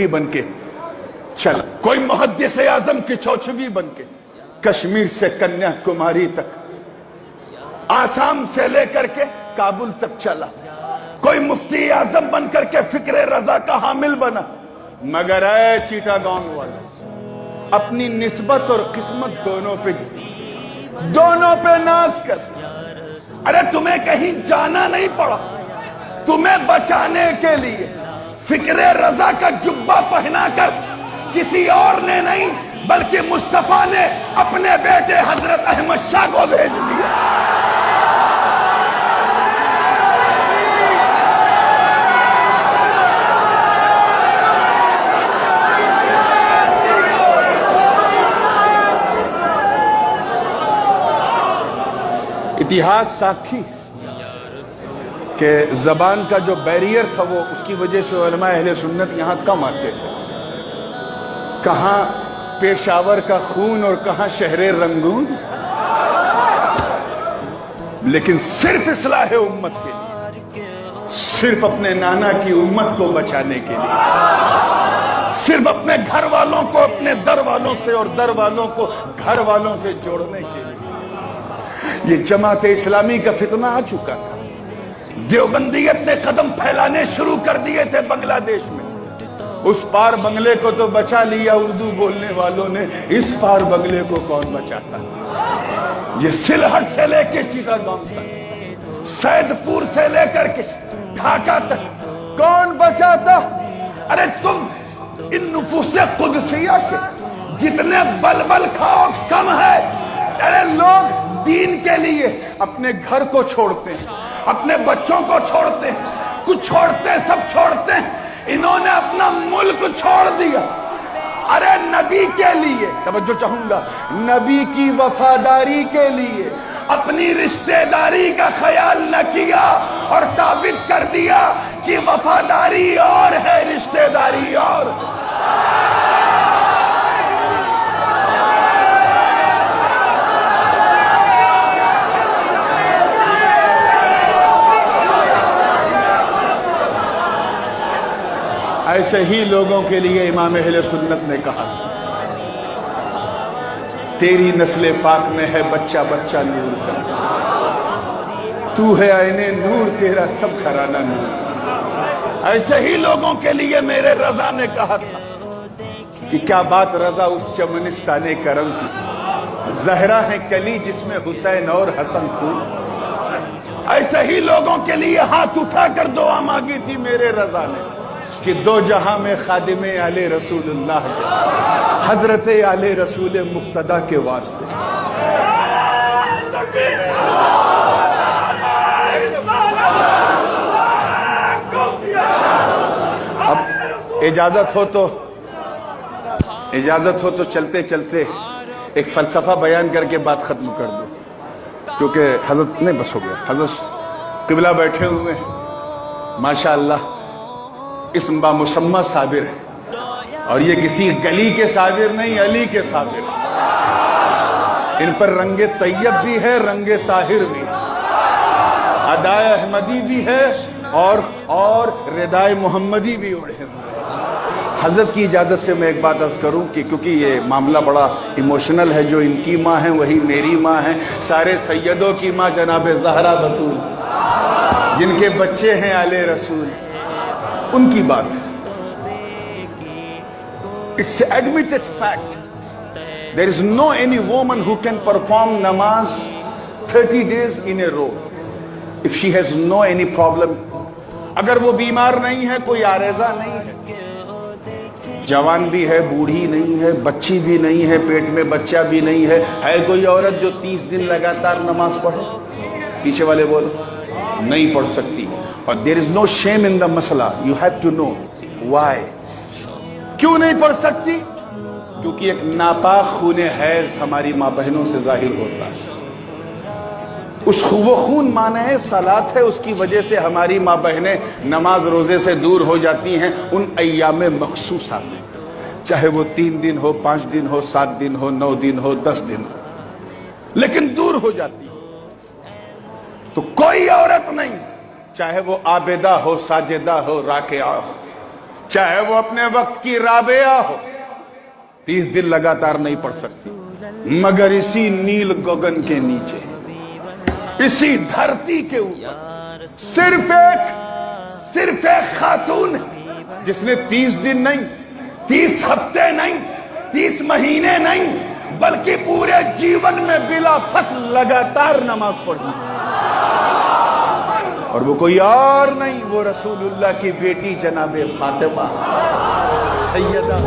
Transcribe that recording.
بن کے چلا، کوئی محدث اعظم کی چوچوی بن کے کشمیر سے کنیا کماری تک، آسام سے لے کر کے کابل تک چلا، کوئی مفتی اعظم بن کر کے فکر رضا کا حامل بنا، مگر اے چیٹاگانگ والا اپنی نسبت اور قسمت دونوں پہ ناز کر۔ ارے تمہیں کہیں جانا نہیں پڑا، تمہیں بچانے کے لیے فکر رضا کا جبہ پہنا کر کسی اور نے نہیں بلکہ مصطفیٰ نے اپنے بیٹے حضرت احمد شاہ کو بھیج دیا۔ اتہاس ساکھی کہ زبان کا جو بیریئر تھا وہ اس کی وجہ سے علماء اہل سنت یہاں کم آتے تھے، کہاں پیشاور کا خون اور کہاں شہر رنگون، لیکن صرف اصلاح امت کے لیے، صرف اپنے نانا کی امت کو بچانے کے لیے، صرف اپنے گھر والوں کو اپنے در والوں سے اور در والوں کو گھر والوں سے جوڑنے کے لیے یہ جماعت اسلامی کا فتنہ آ چکا تھا۔ دیوبندیت نے قدم پھیلانے شروع کر دیے تھے بنگلہ دیش میں، اس پار بنگلے کو تو بچا لیا اردو بولنے والوں نے، اس پار بنگلے کو کون بچاتا؟ یہ سلہٹ سے لے کے چیٹاگانگ تک، سید پور سے لے کر کے ڈھاکہ تک کون بچاتا؟ ارے تم ان نفوس قدسیہ کے جتنے بلبل کھاؤ کم ہے۔ ارے لوگ دین کے لیے اپنے گھر کو چھوڑتے ہیں، اپنے بچوں کو چھوڑتے ہیں، کچھ چھوڑتے ہیں، سب چھوڑتے ہیں، انہوں نے اپنا ملک چھوڑ دیا۔ ارے نبی کے لیے توجہ چاہوں گا، نبی کی وفاداری کے لیے اپنی رشتہ داری کا خیال نہ کیا اور ثابت کر دیا کہ وفاداری اور ہے رشتہ داری اور۔ ایسے ہی لوگوں کے لیے امام اہل سنت نے کہا تیری نسل پاک میں ہے بچہ بچہ نور کا، تو ہے عین نور تیرا سب گھرانہ نور۔ ایسے ہی لوگوں کے لیے میرے رضا نے کہا تھا کہ کیا بات رضا اس چمنستان کرم کی، زہرا ہے کلی جس میں حسین اور حسن پھول۔ ایسے ہی لوگوں کے لیے ہاتھ اٹھا کر دعا مانگی تھی میرے رضا نے کہ دو جہاں میں خادم آل رسول اللہ کے، حضرت آل رسول مقتدی کے واسطے۔ اب اجازت ہو تو چلتے چلتے ایک فلسفہ بیان کر کے بات ختم کر دو، کیونکہ حضرت نہیں بس ہو گیا، حضرت قبلہ بیٹھے ہوئے ہیں ماشاءاللہ، اسم با مسمى صابر ہے، اور یہ کسی گلی کے صابر نہیں، علی کے صابر ہے۔ ان پر رنگ طیب بھی ہے، رنگ طاہر بھی ہے، ادائے احمدی بھی ہے اور ردائے محمدی بھی اڑے ہوئے۔ حضرت کی اجازت سے میں ایک بات عرض کروں کہ کیونکہ یہ معاملہ بڑا ایموشنل ہے، جو ان کی ماں ہیں وہی میری ماں ہیں، سارے سیدوں کی ماں جناب زہرا بطول، جن کے بچے ہیں آل رسول، ان کی بات ہے۔ It's an admitted fact. There is no any woman who can perform namaz 30 days in a row if she has no any problem. اگر وہ بیمار نہیں ہے، کوئی عارضہ نہیں ہے، جوان بھی ہے، بوڑھی نہیں ہے، بچی بھی نہیں ہے، پیٹ میں بچہ بھی نہیں ہے کوئی عورت جو 30 دن لگاتار نماز پڑھے؟ پیچھے والے بولو نہیں پڑھ سکتی۔ اور there is no shame in the مسئلہ، you have to know why۔ کیوں نہیں پڑھ سکتی؟ کیونکہ ایک ناپاک خون حیض ہماری ماں بہنوں سے ظاہر ہوتا ہے، وہ خون مانع صلات ہے، اس کی وجہ سے ہماری ماں بہنیں نماز روزے سے دور ہو جاتی ہیں ان ایام مخصوصہ میں، چاہے وہ 3 دن ہو، 5 دن ہو، 7 دن ہو، 9 دن ہو، 10 دن ہو، لیکن دور ہو جاتی ہے۔ تو کوئی عورت نہیں، چاہے وہ عابدہ ہو، ساجدہ ہو، راکعہ ہو، چاہے وہ اپنے وقت کی رابعہ ہو، 30 دن لگاتار نہیں پڑھ سکتی، مگر اسی نیل گگن کے نیچے، اسی دھرتی کے اوپر صرف ایک خاتون ہے جس نے 30 دن نہیں، 30 ہفتے نہیں، 30 مہینے نہیں، بلکہ پورے جیون میں بلا فصل لگاتار نماز پڑھی، اور وہ کوئی اور نہیں، وہ رسول اللہ کی بیٹی جناب فاطمہ سیدہ